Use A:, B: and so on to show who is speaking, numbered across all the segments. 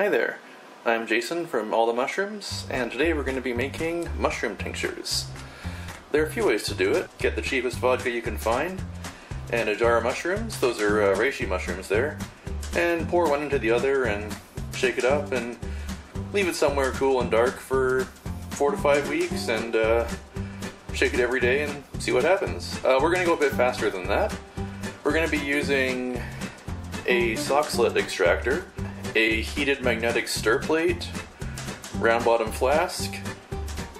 A: Hi there, I'm Jason from All the Mushrooms, and today we're going to be making mushroom tinctures. There are a few ways to do it. Get the cheapest vodka you can find, and a jar of mushrooms, those are reishi mushrooms there, and pour one into the other and shake it up and leave it somewhere cool and dark for 4 to 5 weeks and shake it every day and see what happens. We're going to go a bit faster than that. We're going to be using a sock slit extractor, a heated magnetic stir plate, round bottom flask,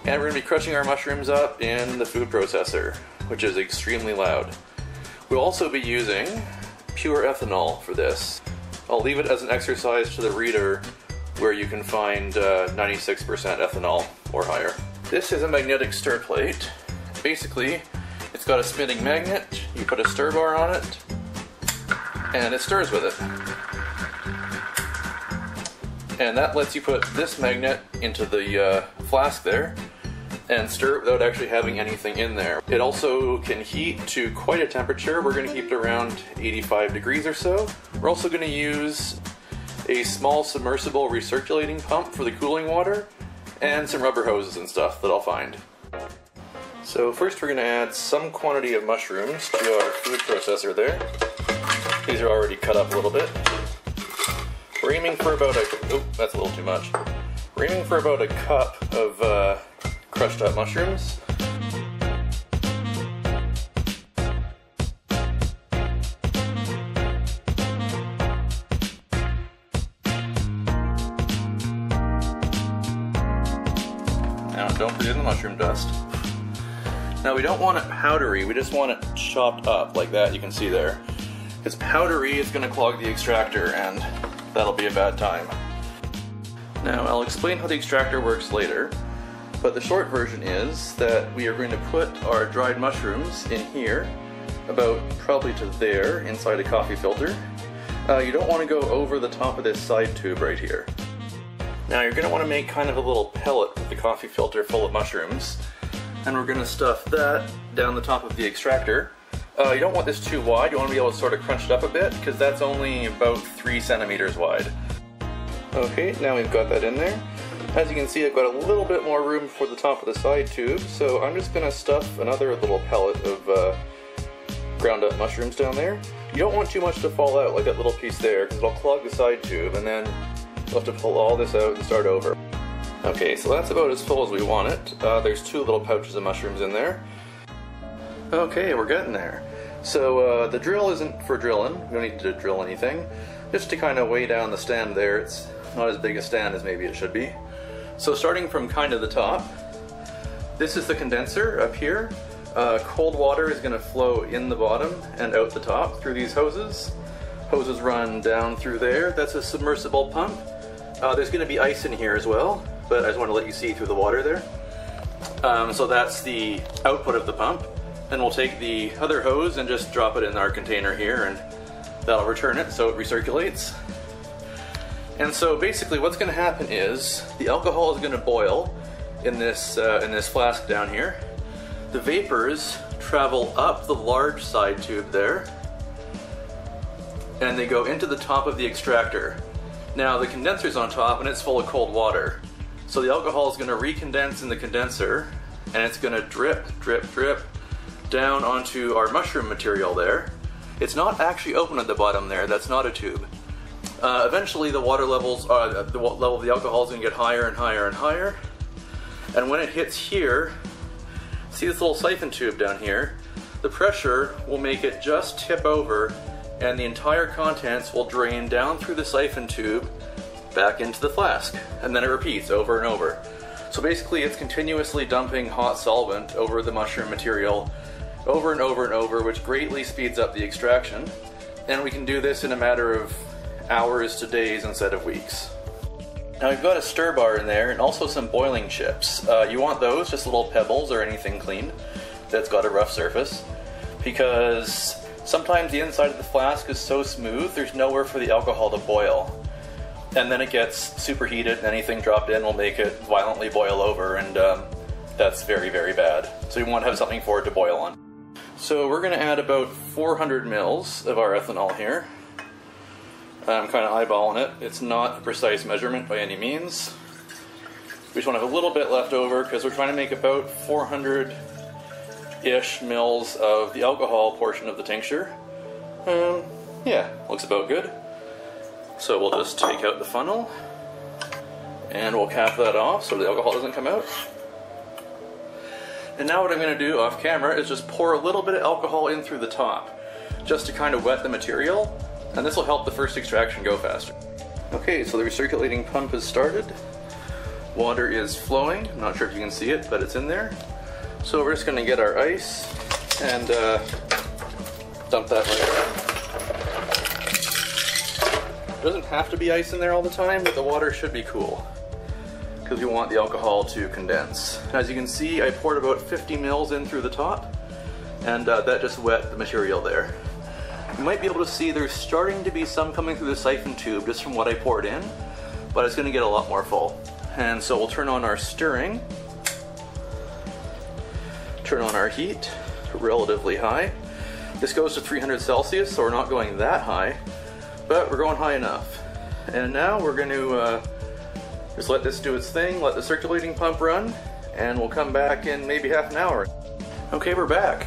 A: and we're going to be crushing our mushrooms up in the food processor, which is extremely loud. We'll also be using pure ethanol for this. I'll leave it as an exercise to the reader where you can find 96% ethanol or higher. This is a magnetic stir plate. Basically, it's got a spinning magnet, you put a stir bar on it, and it stirs with it. And that lets you put this magnet into the flask there and stir it without actually having anything in there. It also can heat to quite a temperature. We're going to keep it around 85 degrees or so. We're also going to use a small submersible recirculating pump for the cooling water and some rubber hoses and stuff that I'll find. So first we're going to add some quantity of mushrooms to our food processor there. These are already cut up a little bit. We're aiming for about that's a little too much. We're aiming for about a cup of crushed up mushrooms. Now don't forget the mushroom dust. Now we don't want it powdery, we just want it chopped up like that, you can see there. Because powdery is going to clog the extractor and that'll be a bad time. Now I'll explain how the extractor works later, but the short version is that we are going to put our dried mushrooms in here, about probably to there, inside a coffee filter. You don't want to go over the top of this side tube right here. Now you're going to want to make kind of a little pellet with the coffee filter full of mushrooms, and we're going to stuff that down the top of the extractor. You don't want this too wide, you want to be able to sort of crunch it up a bit, because that's only about 3 centimeters wide. Okay, now we've got that in there. As you can see, I've got a little bit more room for the top of the side tube, so I'm just going to stuff another little pellet of ground up mushrooms down there. You don't want too much to fall out, like that little piece there, because it'll clog the side tube, and then you'll have to pull all this out and start over. Okay, so that's about as full as we want it. There's 2 little pouches of mushrooms in there. Okay, we're getting there. So the drill isn't for drilling, we don't need to drill anything. Just to kind of weigh down the stand there, it's not as big a stand as maybe it should be. So starting from kind of the top, this is the condenser up here. Cold water is going to flow in the bottom and out the top through these hoses. Hoses run down through there. That's a submersible pump. There's going to be ice in here as well, but I just want to let you see through the water there. So that's the output of the pump. Then we'll take the other hose and just drop it in our container here, and that'll return it so it recirculates. And so basically what's going to happen is the alcohol is going to boil in this flask down here. The vapors travel up the large side tube there, and they go into the top of the extractor. Now the condenser's on top and it's full of cold water. So the alcohol is going to recondense in the condenser, and it's going to drip, drip, drip down onto our mushroom material there. It's not actually open at the bottom there, that's not a tube. Eventually the water levels, the level of the alcohol is going to get higher and higher and higher. And when it hits here, see this little siphon tube down here? The pressure will make it just tip over, and the entire contents will drain down through the siphon tube back into the flask. And then it repeats over and over. So basically it's continuously dumping hot solvent over the mushroom material over and over and over, which greatly speeds up the extraction. And we can do this in a matter of hours to days instead of weeks. Now we've got a stir bar in there and also some boiling chips. You want those, just little pebbles or anything clean that's got a rough surface, because sometimes the inside of the flask is so smooth there's nowhere for the alcohol to boil. And then it gets superheated and anything dropped in will make it violently boil over, and that's very, very bad. So you want to have something for it to boil on. So we're going to add about 400 mils of our ethanol here. I'm kind of eyeballing it. It's not a precise measurement by any means. We just want to have a little bit left over because we're trying to make about 400-ish mils of the alcohol portion of the tincture. Yeah, looks about good. So we'll just take out the funnel and we'll cap that off so the alcohol doesn't come out. And now what I'm going to do off camera is just pour a little bit of alcohol in through the top, just to kind of wet the material, and this will help the first extraction go faster. Okay, so the recirculating pump has started. Water is flowing. I'm not sure if you can see it, but it's in there. So we're just going to get our ice and dump that right there. It doesn't have to be ice in there all the time, but the water should be cool, because we want the alcohol to condense. As you can see, I poured about 50 mils in through the top, and that just wet the material there. You might be able to see there's starting to be some coming through the siphon tube just from what I poured in, but it's going to get a lot more full. And so we'll turn on our stirring, turn on our heat to relatively high. This goes to 300 Celsius, so we're not going that high, but we're going high enough. And now we're going to just let this do its thing, let the circulating pump run, and we'll come back in maybe half an hour. Okay, we're back.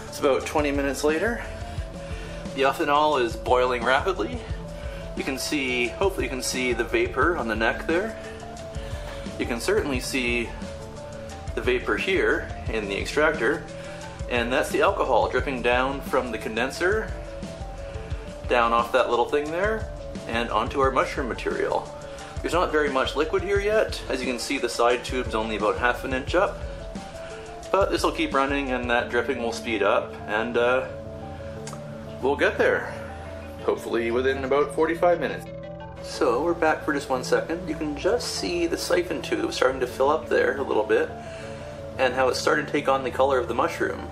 A: It's about 20 minutes later. The ethanol is boiling rapidly. You can see, hopefully you can see the vapor on the neck there. You can certainly see the vapor here in the extractor, and that's the alcohol dripping down from the condenser, down off that little thing there, and onto our mushroom material. There's not very much liquid here yet. As you can see, the side tube's only about ½ an inch up, but this will keep running and that dripping will speed up, and we'll get there, hopefully within about 45 minutes. So we're back for just 1 second. You can just see the siphon tube starting to fill up there a little bit, and how it's starting to take on the color of the mushroom.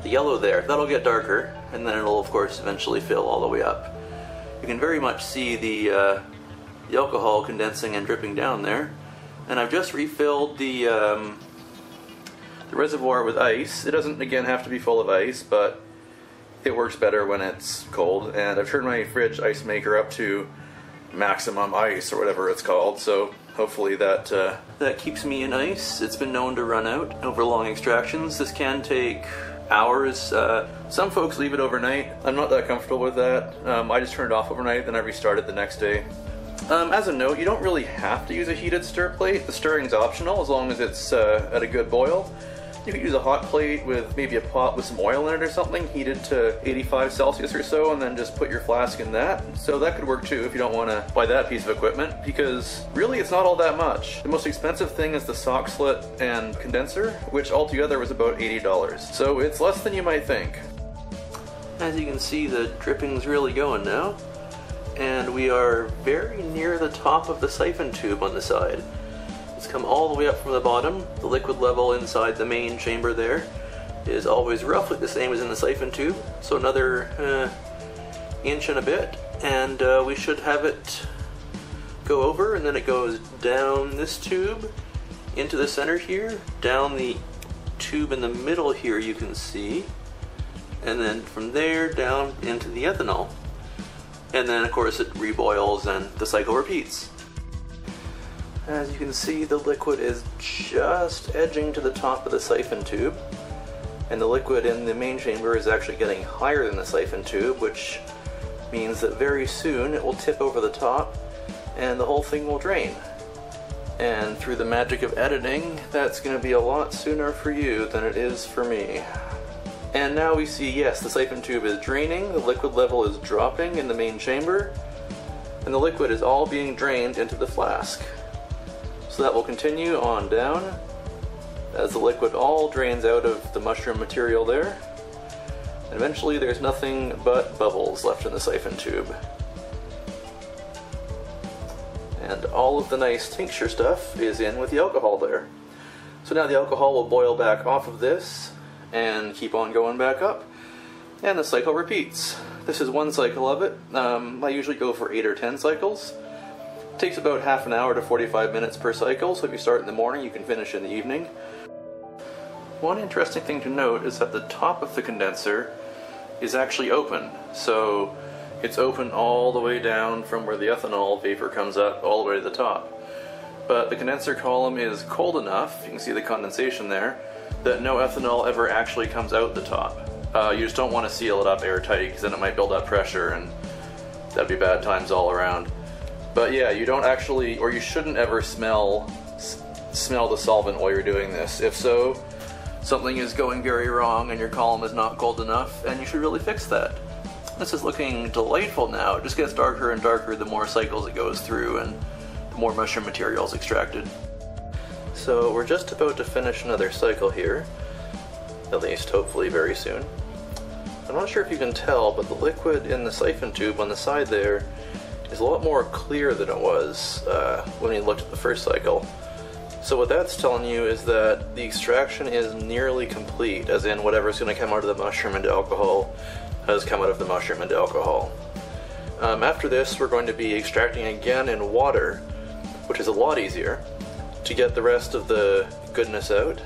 A: The yellow there, that'll get darker, and then it'll of course eventually fill all the way up. You can very much see the alcohol condensing and dripping down there. And I've just refilled the reservoir with ice. It doesn't, again, have to be full of ice, but it works better when it's cold. And I've turned my fridge ice maker up to maximum ice, or whatever it's called, so hopefully that keeps me in ice. It's been known to run out over long extractions. This can take hours. Some folks leave it overnight. I'm not that comfortable with that. I just turn it off overnight, then I restart it the next day. As a note, you don't really have to use a heated stir plate. The stirring's optional as long as it's at a good boil. You could use a hot plate with maybe a pot with some oil in it or something, heated to 85 Celsius or so, and then just put your flask in that. So that could work too if you don't want to buy that piece of equipment, because really it's not all that much. The most expensive thing is the sock slit and condenser, which altogether was about $80. So it's less than you might think. As you can see, the dripping's really going now, and we are very near the top of the siphon tube on the side. It's come all the way up from the bottom. The liquid level inside the main chamber there is always roughly the same as in the siphon tube, so another inch and a bit, and we should have it go over, and then it goes down this tube into the center here, down the tube in the middle here you can see, and then from there down into the ethanol. And then of course it reboils and the cycle repeats. As you can see, the liquid is just edging to the top of the siphon tube, and the liquid in the main chamber is actually getting higher than the siphon tube, which means that very soon it will tip over the top and the whole thing will drain. And through the magic of editing, that's going to be a lot sooner for you than it is for me. And now we see, yes, the siphon tube is draining, the liquid level is dropping in the main chamber, and the liquid is all being drained into the flask. So that will continue on down as the liquid all drains out of the mushroom material there. And eventually there's nothing but bubbles left in the siphon tube. And all of the nice tincture stuff is in with the alcohol there. So now the alcohol will boil back off of this and keep on going back up. And the cycle repeats. This is one cycle of it. I usually go for 8 or 10 cycles. It takes about half an hour to 45 minutes per cycle, so if you start in the morning, you can finish in the evening. One interesting thing to note is that the top of the condenser is actually open, so It's open all the way down from where the ethanol vapor comes up all the way to the top. But the condenser column is cold enough, you can see the condensation there, that no ethanol ever actually comes out the top. You just don't want to seal it up airtight because then it might build up pressure and that'd be bad times all around. But yeah, you don't actually, or you shouldn't ever smell the solvent while you're doing this. If so, something is going very wrong and your column is not cold enough and you should really fix that. This is looking delightful now. It just gets darker and darker the more cycles it goes through and the more mushroom material is extracted. So we're just about to finish another cycle here, at least hopefully very soon. I'm not sure if you can tell, but the liquid in the siphon tube on the side there is a lot more clear than it was when we looked at the first cycle. So what that's telling you is that the extraction is nearly complete, as in whatever's going to come out of the mushroom into alcohol has come out of the mushroom into alcohol. After this, we're going to be extracting again in water, which is a lot easier, to get the rest of the goodness out.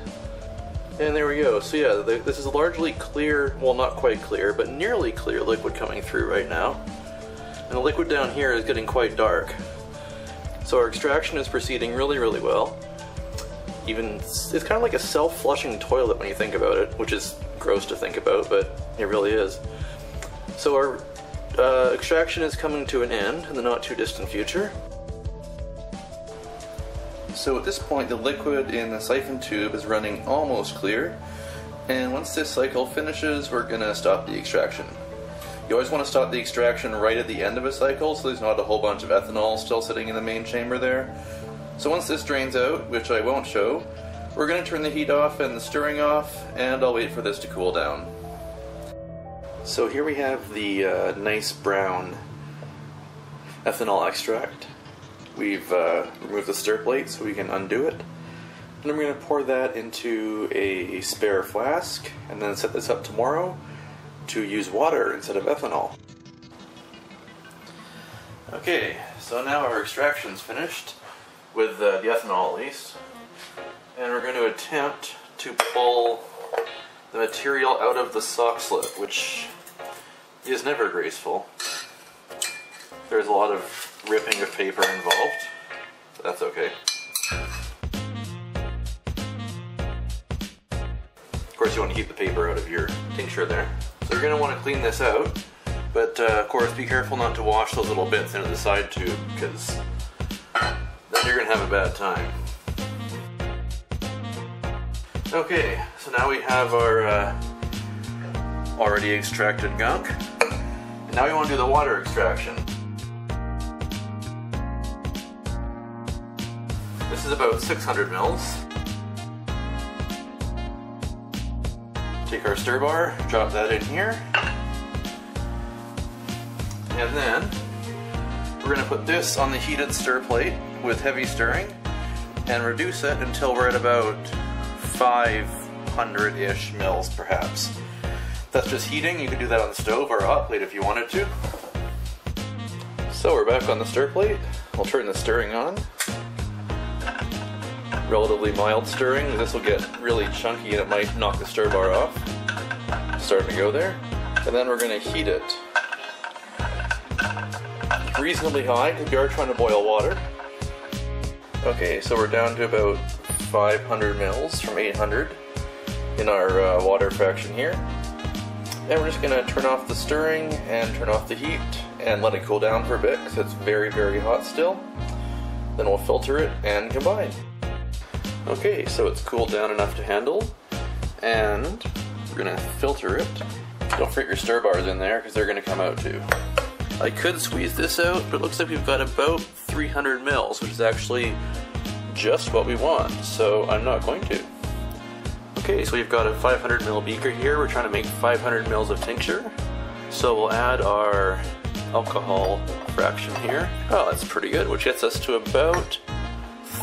A: And there we go. So yeah, this is a largely clear, well not quite clear, but nearly clear liquid coming through right now. And the liquid down here is getting quite dark. So our extraction is proceeding really, really well. It's kind of like a self-flushing toilet when you think about it, which is gross to think about, but it really is. So our extraction is coming to an end in the not too distant future. So at this point the liquid in the siphon tube is running almost clear, and once this cycle finishes we're going to stop the extraction. You always want to stop the extraction right at the end of a cycle so there's not a whole bunch of ethanol still sitting in the main chamber there. So once this drains out, which I won't show, we're going to turn the heat off and the stirring off, and I'll wait for this to cool down. So here we have the nice brown ethanol extract. We've removed the stir plate so we can undo it. And I'm going to pour that into a spare flask and then set this up tomorrow to use water instead of ethanol. Okay, so now our extraction's finished, with the ethanol at least, and we're going to attempt to pull the material out of the sock slip, which is never graceful. There's a lot of ripping of paper involved, but that's okay. Of course you want to keep the paper out of your tincture there. So you're going to want to clean this out, but of course be careful not to wash those little bits into the side tube, because then you're going to have a bad time. Okay, so now we have our already extracted gunk, and now we want to do the water extraction. This is about 600 mils. Take our stir bar, drop that in here, and then we're going to put this on the heated stir plate with heavy stirring and reduce it until we're at about 500-ish mils perhaps. That's just heating. You can do that on the stove or a hot plate if you wanted to. So we're back on the stir plate. I'll turn the stirring on. Relatively mild stirring. This will get really chunky and it might knock the stir bar off. Starting to go there. And then we're going to heat it reasonably high because we are trying to boil water. Okay, so we're down to about 500 mils from 800 in our water fraction here. And we're just going to turn off the stirring and turn off the heat and let it cool down for a bit because it's very, very hot still. Then we'll filter it and combine. Okay, so it's cooled down enough to handle, and we're going to filter it. Don't forget your stir bars in there because they're going to come out too. I could squeeze this out, but it looks like we've got about 300 mils, which is actually just what we want, so I'm not going to. Okay, so we've got a 500 ml beaker here. We're trying to make 500 mils of tincture. So we'll add our alcohol fraction here. Oh, that's pretty good, which gets us to about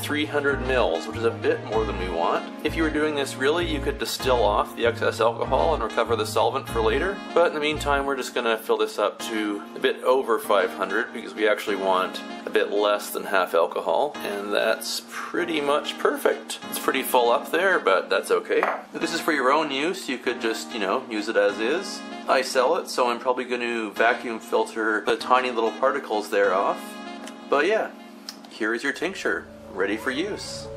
A: 300 mils, which is a bit more than we want. If you were doing this really, you could distill off the excess alcohol and recover the solvent for later, but in the meantime we're just going to fill this up to a bit over 500 because we actually want a bit less than half alcohol, and that's pretty much perfect. It's pretty full up there, but that's okay. If this is for your own use, you could just, you know, use it as is. I sell it, so I'm probably going to vacuum filter the tiny little particles there off. But yeah, here is your tincture, ready for use.